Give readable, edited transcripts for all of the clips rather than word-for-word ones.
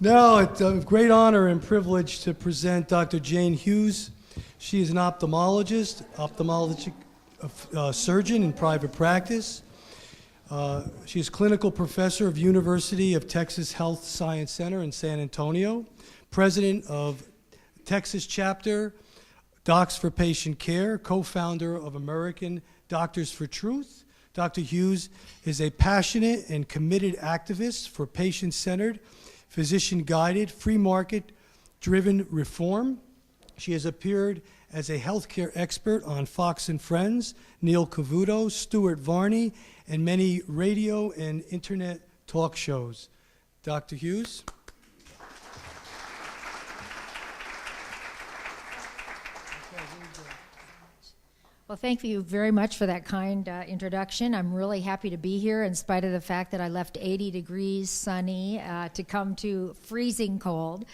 Now, it's a great honor and privilege to present Dr. Jane Hughes. She is an ophthalmologist, ophthalmologic surgeon in private practice. She is clinical professor of University of Texas Health Science Center in San Antonio, president of Texas Chapter, Docs for Patient Care, co-founder of American Doctors for Truth. Dr. Hughes is a passionate and committed activist for patient-centered, physician-guided, free market-driven reform. She has appeared as a healthcare expert on Fox and Friends, Neil Cavuto, Stuart Varney, and many radio and internet talk shows. Dr. Hughes. Well, thank you very much for that kind introduction. I'm really happy to be here in spite of the fact that I left 80 degrees sunny to come to freezing cold.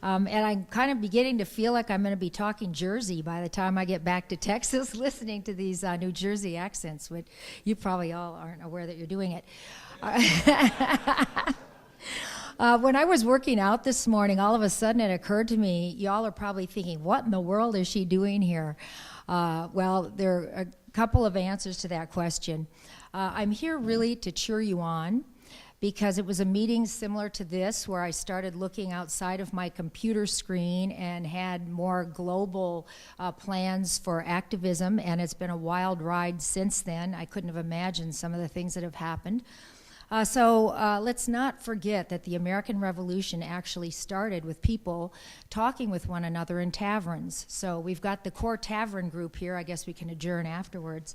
And I'm kind of beginning to feel like I'm going to be talking Jersey by the time I get back to Texas listening to these New Jersey accents, which you probably all aren't aware that you're doing it. When I was working out this morning, all of a sudden it occurred to me, y'all are probably thinking, what in the world is she doing here? Well, there are a couple of answers to that question. I'm here really to cheer you on because it was a meeting similar to this where I started looking outside of my computer screen and had more global plans for activism, and it's been a wild ride since then. I couldn't have imagined some of the things that have happened. So let's not forget that the American Revolution actually started with people talking with one another in taverns. So we've got the core tavern group here. I guess we can adjourn afterwards.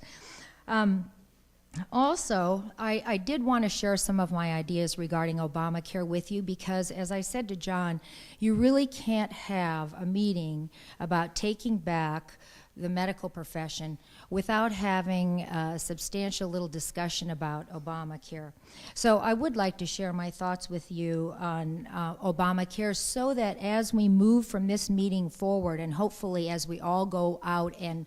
Also, I did want to share some of my ideas regarding Obamacare with you because, as I said to John, you really can't have a meeting about taking back the medical profession without having a substantial little discussion about Obamacare. So I would like to share my thoughts with you on Obamacare so that as we move from this meeting forward and hopefully as we all go out and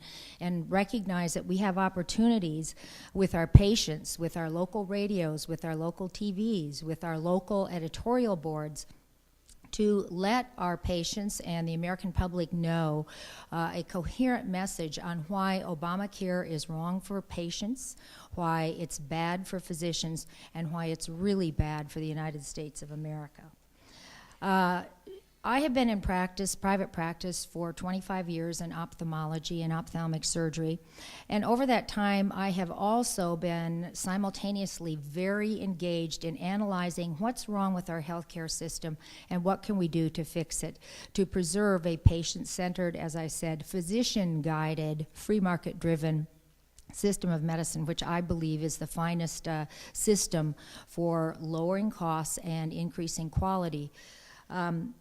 recognize that we have opportunities with our patients, with our local radios, with our local TVs, with our local editorial boards, to let our patients and the American public know a coherent message on why Obamacare is wrong for patients, why it's bad for physicians, and why it's really bad for the United States of America. I have been in practice, private practice, for 25 years in ophthalmology and ophthalmic surgery. And over that time, I have also been simultaneously very engaged in analyzing what's wrong with our healthcare system and what can we do to fix it, to preserve a patient-centered, as I said, physician-guided, free market-driven system of medicine, which I believe is the finest system for lowering costs and increasing quality. Along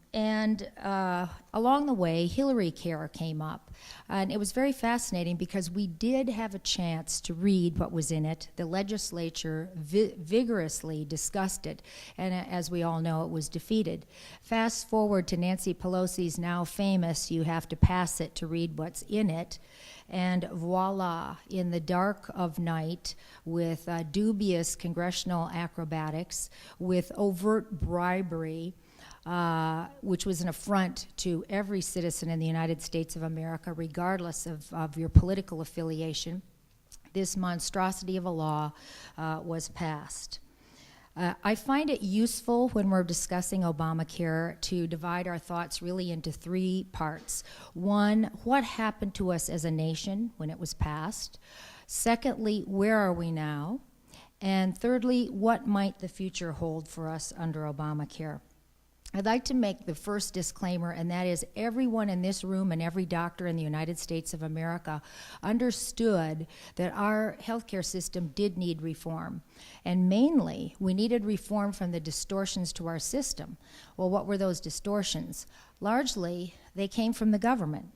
the way, Hillary Care came up. And it was very fascinating because we did have a chance to read what was in it. The legislature vigorously discussed it. And as we all know, it was defeated. Fast forward to Nancy Pelosi's now famous, you have to pass it to read what's in it. And voila, in the dark of night, with dubious congressional acrobatics, with overt bribery, which was an affront to every citizen in the United States of America, regardless of your political affiliation, this monstrosity of a law was passed. I find it useful when we're discussing Obamacare to divide our thoughts really into three parts. One, what happened to us as a nation when it was passed? Secondly, where are we now? And thirdly, what might the future hold for us under Obamacare? I'd like to make the first disclaimer, and that is everyone in this room and every doctor in the United States of America understood that our healthcare system did need reform. And mainly, we needed reform from the distortions to our system. Well, what were those distortions? Largely, they came from the government.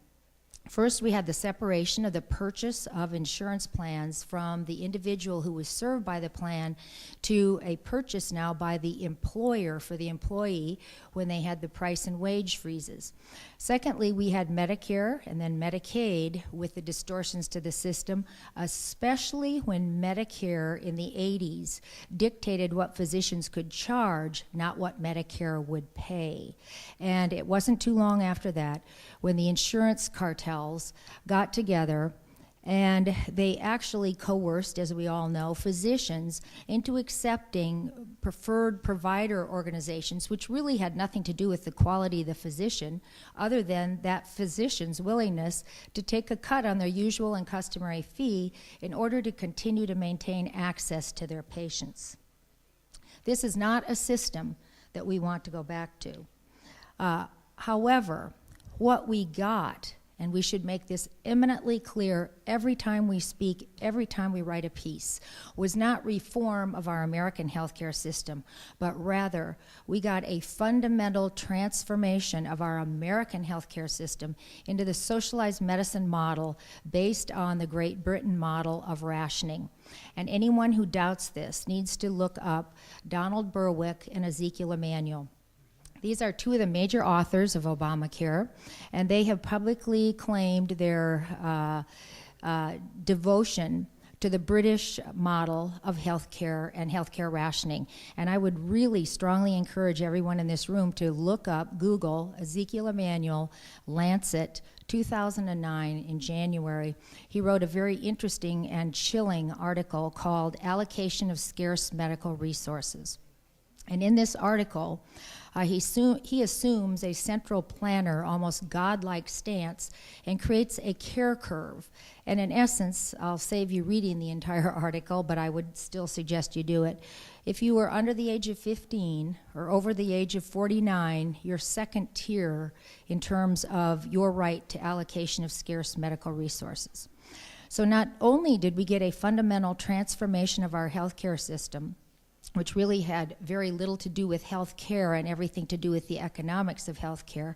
First, we had the separation of the purchase of insurance plans from the individual who was served by the plan to a purchase now by the employer for the employee when they had the price and wage freezes. Secondly, we had Medicare and then Medicaid with the distortions to the system, especially when Medicare in the 80s dictated what physicians could charge, not what Medicare would pay. And it wasn't too long after that when the insurance cartels got together and they actually coerced, as we all know, physicians into accepting preferred provider organizations, which really had nothing to do with the quality of the physician, other than that physician's willingness to take a cut on their usual and customary fee in order to continue to maintain access to their patients. This is not a system that we want to go back to. However, what we got, and we should make this eminently clear every time we speak, every time we write a piece, was not reform of our American healthcare system, but rather we got a fundamental transformation of our American healthcare system into the socialized medicine model based on the Great Britain model of rationing. And anyone who doubts this needs to look up Donald Berwick and Ezekiel Emanuel. These are two of the major authors of Obamacare, and they have publicly claimed their devotion to the British model of healthcare and healthcare rationing. And I would really strongly encourage everyone in this room to look up, Google, Ezekiel Emanuel, Lancet, 2009 in January. He wrote a very interesting and chilling article called Allocation of Scarce Medical Resources. And in this article, he assumes a central planner, almost godlike stance, and creates a care curve. And in essence, I'll save you reading the entire article, but I would still suggest you do it. If you were under the age of 15 or over the age of 49, you're second tier in terms of your right to allocation of scarce medical resources. So not only did we get a fundamental transformation of our healthcare system, which really had very little to do with health care and everything to do with the economics of health care.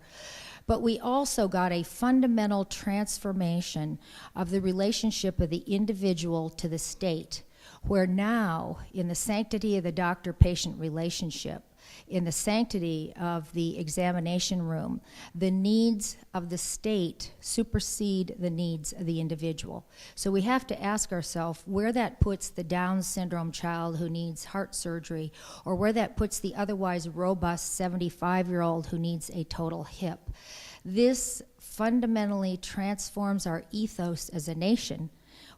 But we also got a fundamental transformation of the relationship of the individual to the state, where now, in the sanctity of the doctor-patient relationship, in the sanctity of the examination room, the needs of the state supersede the needs of the individual. So we have to ask ourselves where that puts the Down syndrome child who needs heart surgery, or where that puts the otherwise robust 75-year-old who needs a total hip. This fundamentally transforms our ethos as a nation,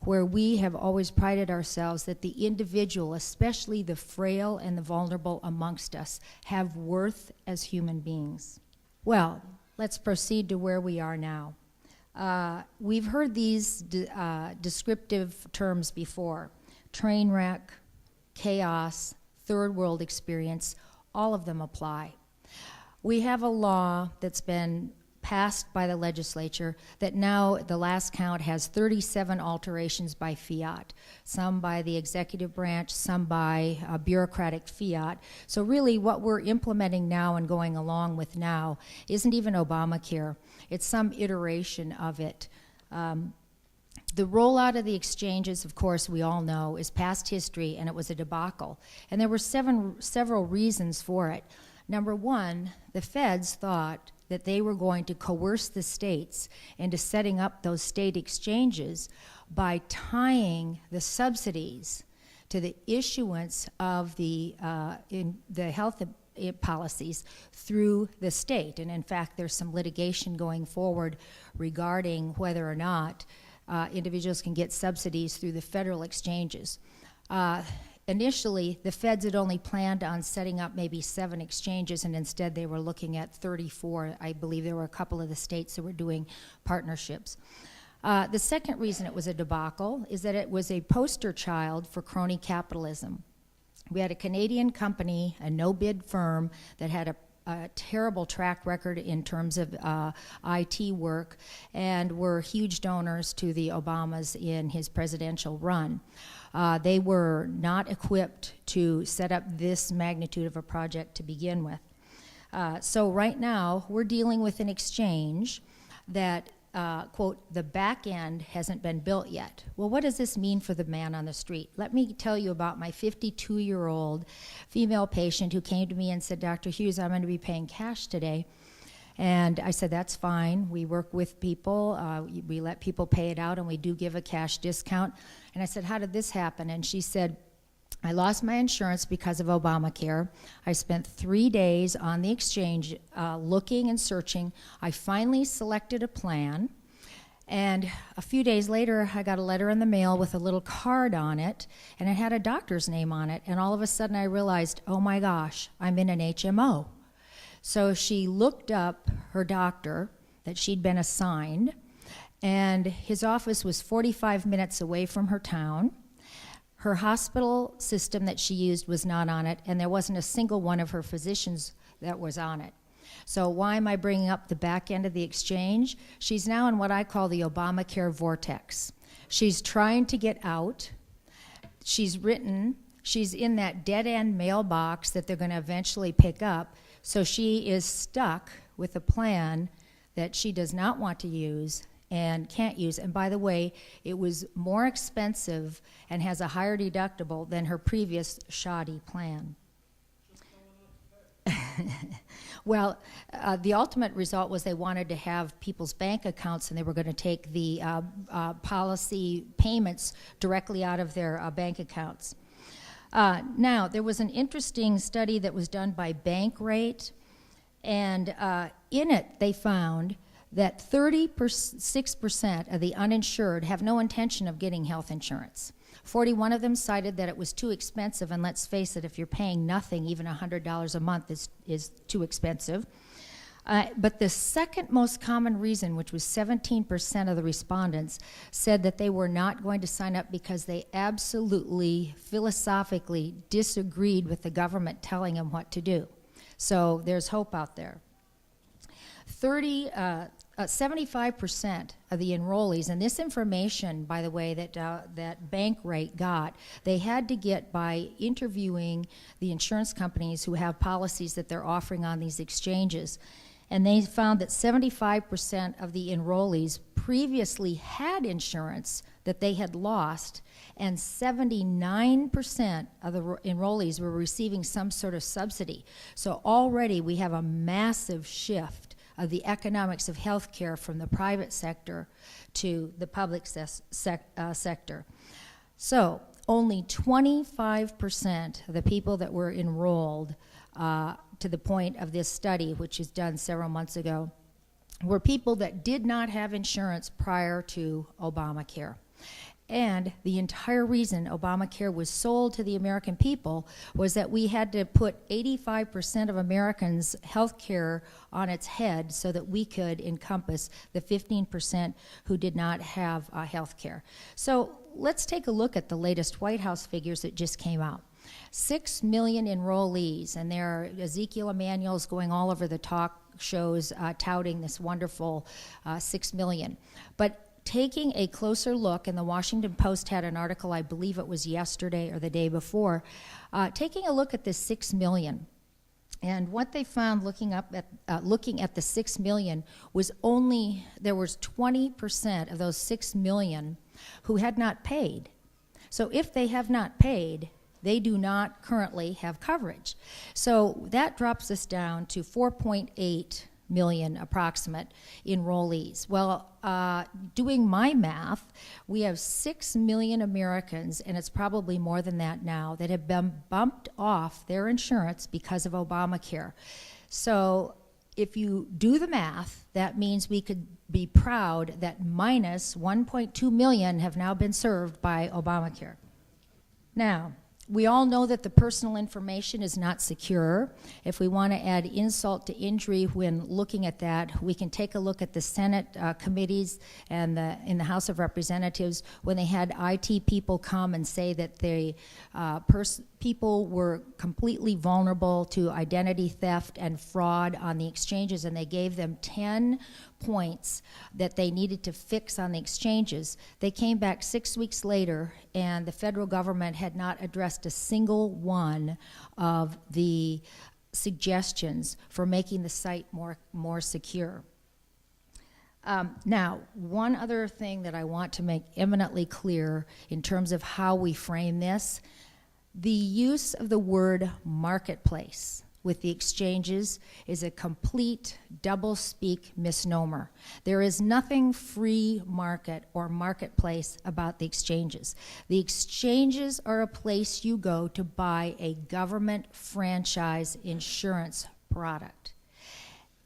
where we have always prided ourselves that the individual, especially the frail and the vulnerable amongst us, have worth as human beings. Well, let's proceed to where we are now. We've heard these descriptive terms before: train wreck, chaos, third world experience. All of them apply. We have a law that's been passed by the legislature that now, at the last count, has 37 alterations by fiat, some by the executive branch, some by bureaucratic fiat. So really what we're implementing now and going along with now isn't even Obamacare. It's some iteration of it. The rollout of the exchanges, of course, we all know, is past history, and it was a debacle. And there were several reasons for it. Number one, the feds thought that they were going to coerce the states into setting up those state exchanges by tying the subsidies to the issuance of the health policies through the state. And in fact, there's some litigation going forward regarding whether or not individuals can get subsidies through the federal exchanges. Initially, the feds had only planned on setting up maybe 7 exchanges, and instead they were looking at 34. I believe there were a couple of the states that were doing partnerships. The second reason it was a debacle is that it was a poster child for crony capitalism. We had a Canadian company, a no-bid firm, that had a terrible track record in terms of IT work, and were huge donors to the Obamas in his presidential run. They were not equipped to set up this magnitude of a project to begin with. So right now, we're dealing with an exchange that quote, the back end hasn't been built yet. Well, what does this mean for the man on the street? Let me tell you about my 52-year-old female patient who came to me and said, Dr. Hughes, I'm going to be paying cash today. And I said, that's fine. We work with people. We let people pay it out, and we do give a cash discount. And I said, how did this happen? And she said, I lost my insurance because of Obamacare. I spent 3 days on the exchange looking and searching. I finally selected a plan. And a few days later, I got a letter in the mail with a little card on it, and it had a doctor's name on it. And all of a sudden, I realized, oh my gosh, I'm in an HMO. So she looked up her doctor that she'd been assigned, and his office was 45 minutes away from her town. Her hospital system that she used was not on it, and there wasn't a single one of her physicians that was on it. So why am I bringing up the back end of the exchange? She's now in what I call the Obamacare Vortex. She's trying to get out. She's in that dead-end mailbox that they're going to eventually pick up. So she is stuck with a plan that she does not want to use and can't use. And by the way, it was more expensive and has a higher deductible than her previous shoddy plan. Well, the ultimate result was they wanted to have people's bank accounts, and they were going to take the policy payments directly out of their bank accounts. Now, there was an interesting study that was done by Bankrate, and in it they found that 36% of the uninsured have no intention of getting health insurance. 41 of them cited that it was too expensive, and let's face it, if you're paying nothing, even $100 a month is too expensive. But the second most common reason, which was 17% of the respondents, said that they were not going to sign up because they absolutely, philosophically disagreed with the government telling them what to do. So there's hope out there. 75% of the enrollees, and this information, by the way, that Bankrate got, they had to get by interviewing the insurance companies who have policies that they're offering on these exchanges. And they found that 75% of the enrollees previously had insurance that they had lost, and 79% of the enrollees were receiving some sort of subsidy. So already we have a massive shift of the economics of healthcare from the private sector to the public sector. So only 25% of the people that were enrolled to the point of this study, which was done several months ago, were people that did not have insurance prior to Obamacare. And the entire reason Obamacare was sold to the American people was that we had to put 85% of Americans' health care on its head so that we could encompass the 15% who did not have health care. So let's take a look at the latest White House figures that just came out. 6 million enrollees, and there are Ezekiel Emanuel's going all over the talk shows touting this wonderful 6 million. But taking a closer look, and the Washington Post had an article, I believe it was yesterday or the day before, taking a look at this 6 million. And what they found looking at the 6 million was there was 20% of those 6 million who had not paid. So if they have not paid, they do not currently have coverage. So that drops us down to 4.8 million approximate enrollees. Well, doing my math, we have 6 million Americans, and it's probably more than that now, that have been bumped off their insurance because of Obamacare. So if you do the math, that means we could be proud that minus 1.2 million have now been served by Obamacare. Now, we all know that the personal information is not secure. If we want to add insult to injury when looking at that, we can take a look at the Senate committees and in the House of Representatives when they had IT people come and say that people were completely vulnerable to identity theft and fraud on the exchanges, and they gave them 10 points that they needed to fix on the exchanges. They came back 6 weeks later, and the federal government had not addressed a single one of the suggestions for making the site more secure. Now, one other thing that I want to make eminently clear in terms of how we frame this, the use of the word marketplace with the exchanges is a complete double-speak misnomer. There is nothing free market or marketplace about the exchanges. The exchanges are a place you go to buy a government franchise insurance product.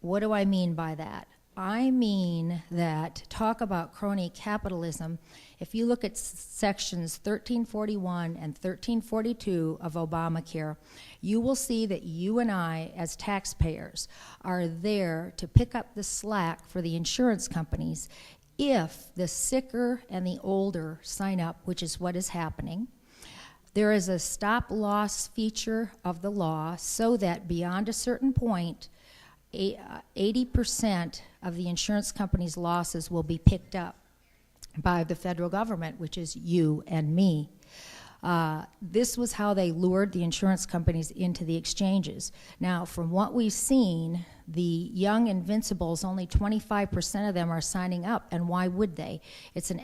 What do I mean by that? I mean that, talk about crony capitalism, if you look at sections 1341 and 1342 of Obamacare, you will see that you and I, as taxpayers, are there to pick up the slack for the insurance companies if the sicker and the older sign up, which is what is happening. There is a stop-loss feature of the law so that beyond a certain point, 80% of the insurance company's losses will be picked up by the federal government, which is you and me. This was how they lured the insurance companies into the exchanges. Now, from what we've seen, the young invincibles, only 25% of them are signing up, and why would they? It's an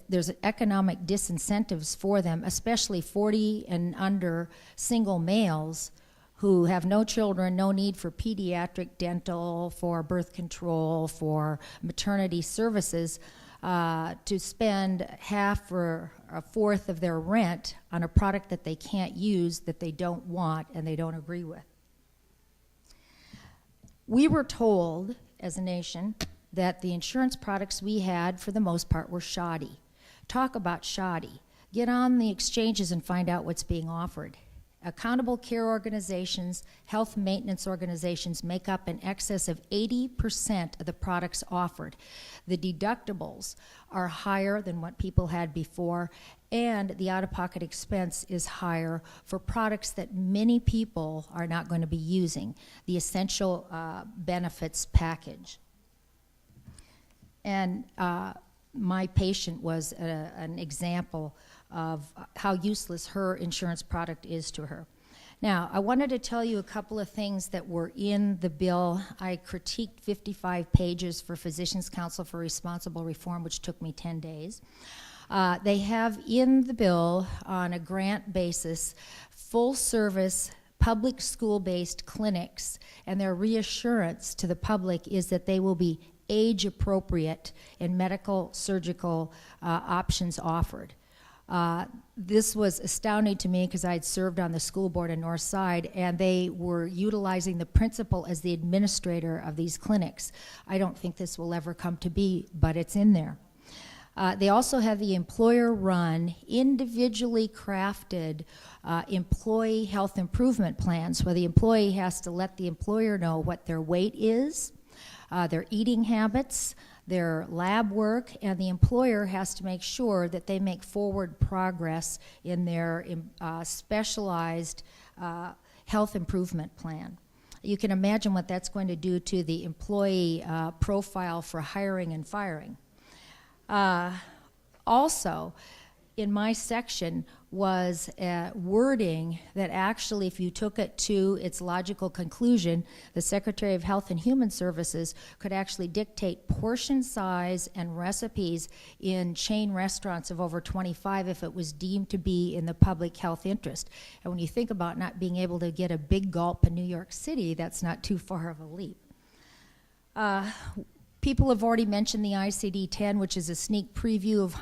there's economic disincentives for them, especially 40 and under single males who have no children, no need for pediatric dental, for birth control, for maternity services, to spend half or a fourth of their rent on a product that they can't use, that they don't want, and they don't agree with. We were told, as a nation, that the insurance products we had, for the most part, were shoddy. Talk about shoddy. Get on the exchanges and find out what's being offered. Accountable care organizations, health maintenance organizations make up in excess of 80% of the products offered. The deductibles are higher than what people had before, and the out-of-pocket expense is higher for products that many people are not going to be using, the essential benefits package. And my patient was an example of how useless her insurance product is to her. Now, I wanted to tell you a couple of things that were in the bill. I critiqued 55 pages for Physicians Council for Responsible Reform, which took me 10 days. They have in the bill, on a grant basis, full-service public school-based clinics, and their reassurance to the public is that they will be age-appropriate and medical surgical options offered. This was astounding to me because I had served on the school board in North Side, and they were utilizing the principal as the administrator of these clinics. I don't think this will ever come to be, but it's in there. They also have the employer-run, individually crafted employee health improvement plans, where the employee has to let the employer know what their weight is, their eating habits, their lab work, and the employer has to make sure that they make forward progress in their specialized health improvement plan. You can imagine what that's going to do to the employee profile for hiring and firing. Also, in my section was wording that actually, if you took it to its logical conclusion, the Secretary of Health and Human Services could actually dictate portion size and recipes in chain restaurants of over 25 if it was deemed to be in the public health interest. And when you think about not being able to get a big gulp in New York City, that's not too far of a leap. People have already mentioned the ICD-10, which is a sneak preview of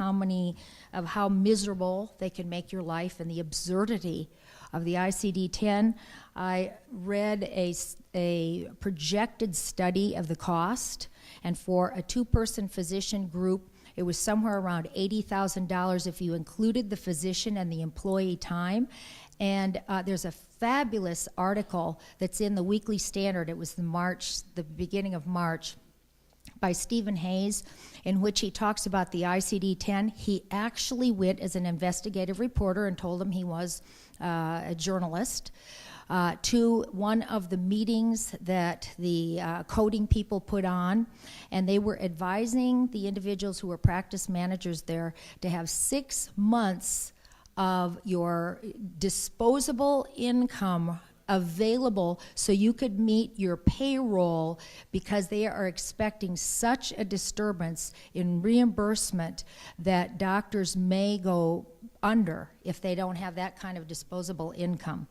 how miserable they can make your life and the absurdity of the ICD-10. I read a projected study of the cost, and for a two-person physician group, it was somewhere around $80,000 if you included the physician and the employee time. And there's a fabulous article that's in the Weekly Standard. It was the beginning of March, by Stephen Hayes, in which he talks about the ICD-10. He actually went as an investigative reporter and told him he was a journalist to one of the meetings that the coding people put on, and they were advising the individuals who were practice managers there to have 6 months of your disposable income available so you could meet your payroll, because they are expecting such a disturbance in reimbursement that doctors may go under if they don't have that kind of disposable income.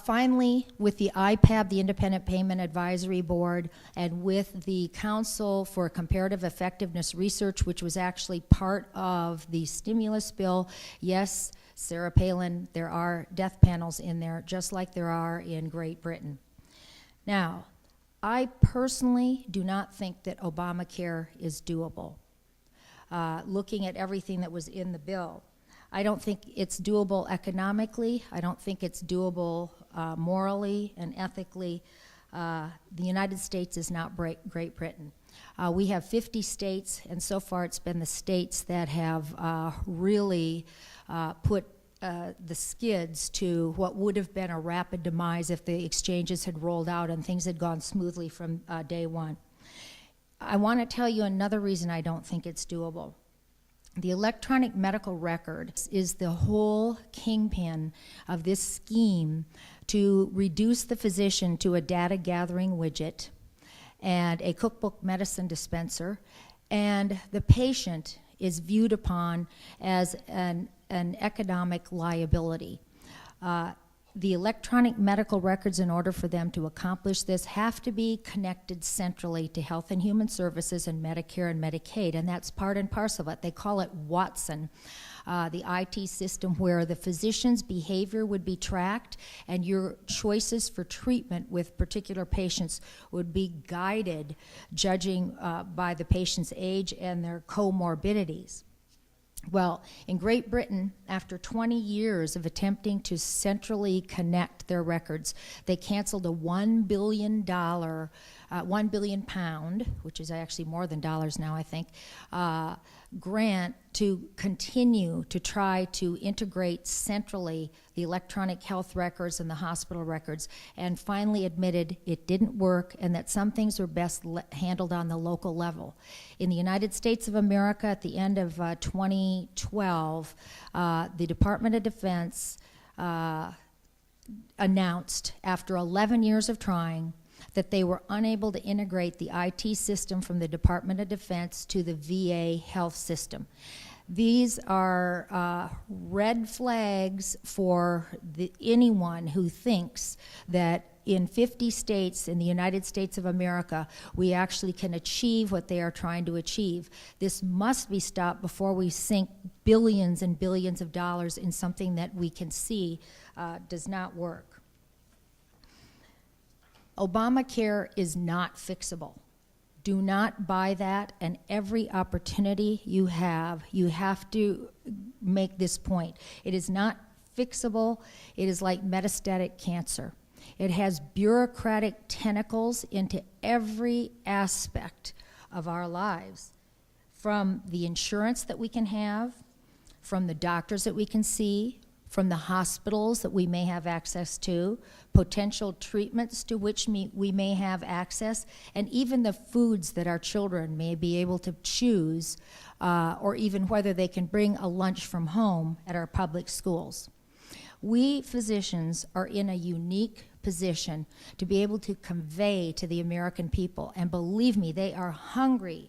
Finally, with the IPAB, the Independent Payment Advisory Board, and with the Council for Comparative Effectiveness Research, which was actually part of the stimulus bill, yes, Sarah Palin, there are death panels in there, just like there are in Great Britain. Now, I personally do not think that Obamacare is doable. Looking at everything that was in the bill, I don't think it's doable economically. I don't think it's doable morally and ethically. The United States is not Great Britain. We have 50 states, and so far it's been the states that have really put the skids to what would have been a rapid demise if the exchanges had rolled out and things had gone smoothly from day one. I want to tell you another reason I don't think it's doable. The electronic medical record is the whole kingpin of this scheme to reduce the physician to a data gathering widget and a cookbook medicine dispenser, and the patient is viewed upon as an economic liability. The electronic medical records, in order for them to accomplish this, have to be connected centrally to Health and Human Services and Medicare and Medicaid, and that's part and parcel of it. They call it Watson, the IT system where the physician's behavior would be tracked and your choices for treatment with particular patients would be guided, judging by the patient's age and their comorbidities. Well, in Great Britain, after 20 years of attempting to centrally connect their records, they canceled a £1 billion, £1 billion pound, which is actually more than dollars now, I think, grant to continue to try to integrate centrally the electronic health records and the hospital records, and finally admitted it didn't work and that some things were best handled on the local level. In the United States of America, at the end of 2012, the Department of Defense announced, after 11 years of trying, that they were unable to integrate the IT system from the Department of Defense to the VA health system. These are red flags for anyone who thinks that in 50 states in the United States of America, we actually can achieve what they are trying to achieve. This must be stopped before we sink billions and billions of dollars in something that we can see does not work. Obamacare is not fixable. Do not buy that, and every opportunity you have to make this point. It is not fixable. It is like metastatic cancer. It has bureaucratic tentacles into every aspect of our lives, from the insurance that we can have, from the doctors that we can see, from the hospitals that we may have access to, potential treatments to which we may have access, and even the foods that our children may be able to choose, or even whether they can bring a lunch from home at our public schools. We physicians are in a unique position to be able to convey to the American people, and believe me, they are hungry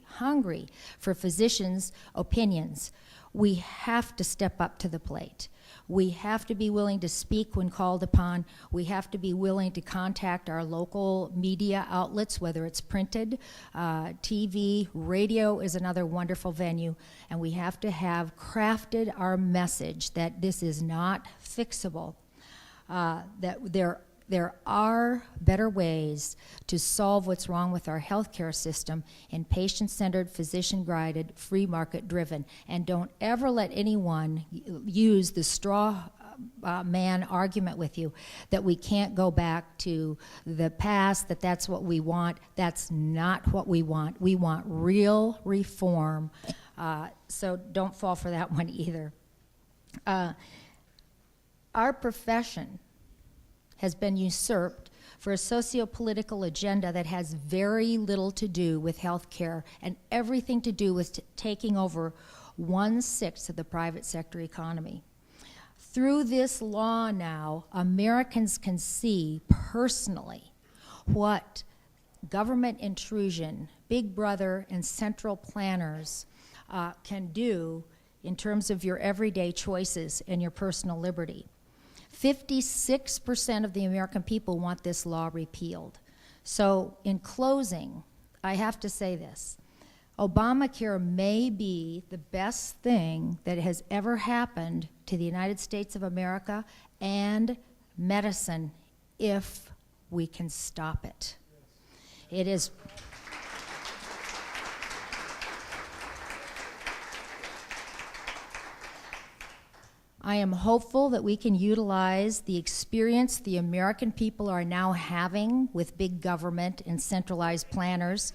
for physicians' opinions. We have to step up to the plate. We have to be willing to speak when called upon. We have to be willing to contact our local media outlets, whether it's printed, TV, radio is another wonderful venue, and we have to have crafted our message that this is not fixable, that there are better ways to solve what's wrong with our healthcare system in patient-centered, physician-guided, free market-driven. And don't ever let anyone use the straw man argument with you that we can't go back to the past, that that's what we want. That's not what we want. We want real reform. So don't fall for that one either. Our profession has been usurped for a socio-political agenda that has very little to do with health care and everything to do with taking over 1/6 of the private sector economy. Through this law now, Americans can see personally what government intrusion, Big Brother and central planners can do in terms of your everyday choices and your personal liberty. 56% of the American people want this law repealed. So in closing, I have to say this. Obamacare may be the best thing that has ever happened to the United States of America and medicine if we can stop it. It is. I am hopeful that we can utilize the experience the American people are now having with big government and centralized planners,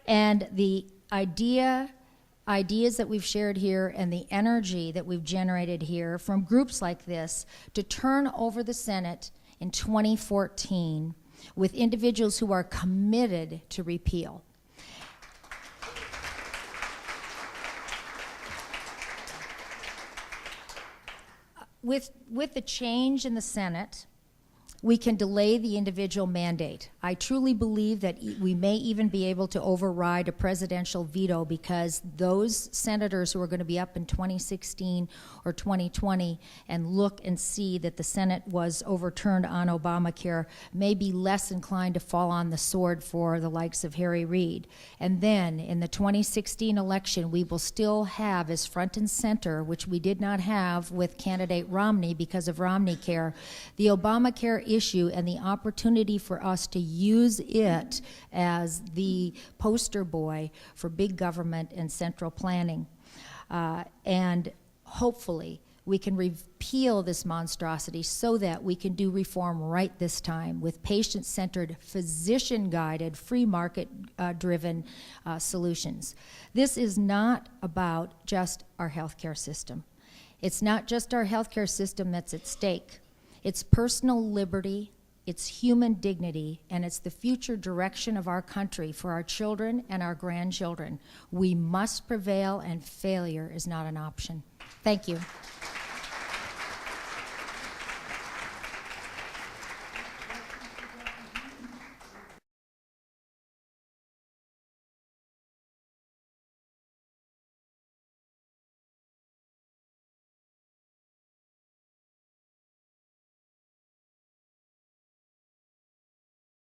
and the ideas that we've shared here and the energy that we've generated here from groups like this to turn over the Senate in 2014 with individuals who are committed to repeal. With the change in the Senate, we can delay the individual mandate. I truly believe that we may even be able to override a presidential veto because those senators who are going to be up in 2016 or 2020 and look and see that the Senate was overturned on Obamacare may be less inclined to fall on the sword for the likes of Harry Reid. And then in the 2016 election, we will still have as front and center, which we did not have with candidate Romney because of Romneycare, the Obamacare issue and the opportunity for us to use it as the poster boy for big government and central planning. And hopefully we can repeal this monstrosity so that we can do reform right this time with patient-centered, physician-guided, free market-driven solutions. This is not about just our healthcare system. It's not just our healthcare system that's at stake. It's personal liberty, it's human dignity, and it's the future direction of our country for our children and our grandchildren. We must prevail, and failure is not an option. Thank you.